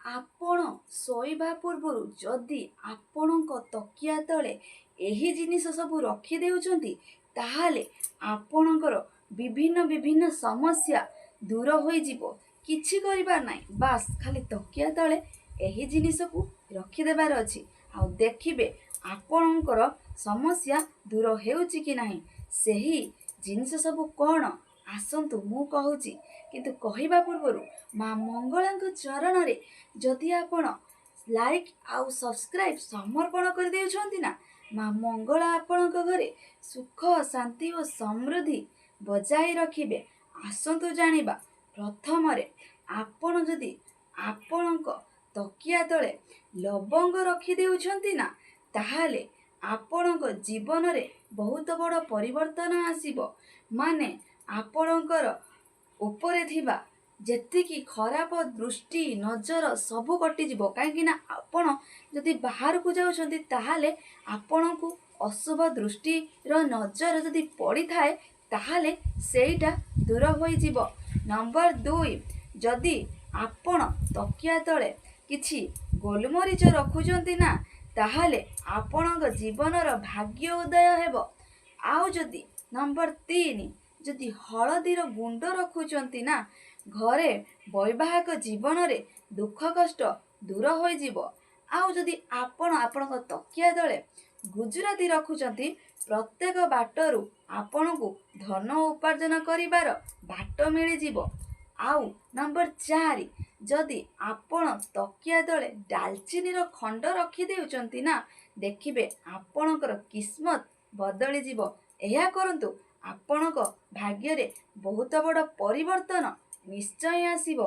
ଆପଣ ଶୋଇବା ପୂର୍ବରୁ ଯଦି ଆପଣଙ୍କ ତକିଆ ତଳେ ଏହି ଜିନିଷ ସବୁ ରଖିଦେଉଛନ୍ତି, ତାହେଲେ ଆପଣଙ୍କର ବିଭିନ୍ନ ବିଭିନ୍ନ ସମସ୍ୟା ଦୂର ହୋଇଯିବ। କିଛି କରିବାର ନାହିଁ, ବାସ୍ ଖାଲି ତକିଆ ତଳେ ଏହି ଜିନିଷକୁ ରଖିଦେବାର ଅଛି। ଆଉ ଦେଖିବେ ଆପଣଙ୍କର ସମସ୍ୟା ଦୂର ହେଉଛି କି ନାହିଁ। ସେହି ଜିନିଷ ସବୁ କ'ଣ, ଆସନ୍ତୁ ମୁଁ କହୁଛି। କିନ୍ତୁ କହିବା ପୂର୍ବରୁ ମା ମଙ୍ଗଳାଙ୍କ ଚରଣରେ ଯଦି ଆପଣ ଲାଇକ୍ ଆଉ ସବସ୍କ୍ରାଇବ୍ ସମର୍ପଣ କରିଦେଉଛନ୍ତି ନା, ମା ମଙ୍ଗଳା ଆପଣଙ୍କ ଘରେ ସୁଖ ଶାନ୍ତି ଓ ସମୃଦ୍ଧି ବଜାଇ ରଖିବେ। ଆସନ୍ତୁ ଜାଣିବା। ପ୍ରଥମରେ ଆପଣ ଯଦି ଆପଣଙ୍କ ତକିଆ ତଳେ ଲବଙ୍ଗ ରଖିଦେଉଛନ୍ତି ନା, ତାହେଲେ ଆପଣଙ୍କ ଜୀବନରେ ବହୁତ ବଡ଼ ପରିବର୍ତ୍ତନ ଆସିବ। ମାନେ ଆପଣଙ୍କର ଉପରେ ଥିବା ଯେତିକି ଖରାପ ଦୃଷ୍ଟି ନଜର ସବୁ କଟିଯିବ। କାହିଁକି ନା ଆପଣ ଯଦି ବାହାରକୁ ଯାଉଛନ୍ତି, ତାହେଲେ ଆପଣଙ୍କୁ ଅଶୁଭ ଦୃଷ୍ଟିର ନଜର ଯଦି ପଡ଼ିଥାଏ, ତାହେଲେ ସେଇଟା ଦୂର ହୋଇଯିବ। ନମ୍ବର 2, ଯଦି ଆପଣ ତକିଆ ତଳେ କିଛି ଗୋଲମରିଚ ରଖୁଛନ୍ତି ନା, ତାହେଲେ ଆପଣଙ୍କ ଜୀବନର ଭାଗ୍ୟ ଉଦୟ ହେବ। ଆଉ ଯଦି ନମ୍ବର 3, ଯଦି ହଳଦୀର ଗୁଣ୍ଡ ରଖୁଛନ୍ତି ନା, ଘରେ ବୈବାହିକ ଜୀବନରେ ଦୁଃଖ କଷ୍ଟ ଦୂର ହୋଇଯିବ। ଆଉ ଯଦି ଆପଣ ଆପଣଙ୍କ ତକିଆ ତଳେ ଗୁଜୁରାତି ରଖୁଛନ୍ତି, ପ୍ରତ୍ୟେକ ବାଟରୁ ଆପଣଙ୍କୁ ଧନ ଉପାର୍ଜନ କରିବାର ବାଟ ମିଳିଯିବ। ଆଉ ନମ୍ବର 4, ଯଦି ଆପଣ ତକିଆ ତଳେ ଡାଲଚିନିର ଖଣ୍ଡ ରଖିଦେଉଛନ୍ତି ନା, ଦେଖିବେ ଆପଣଙ୍କର କିସ୍ମତ ବଦଳିଯିବ। ଏହା କରନ୍ତୁ, ଆପଣଙ୍କ ଭାଗ୍ୟରେ ବହୁତ ବଡ଼ ପରିବର୍ତ୍ତନ ନିଶ୍ଚୟ ଆସିବ।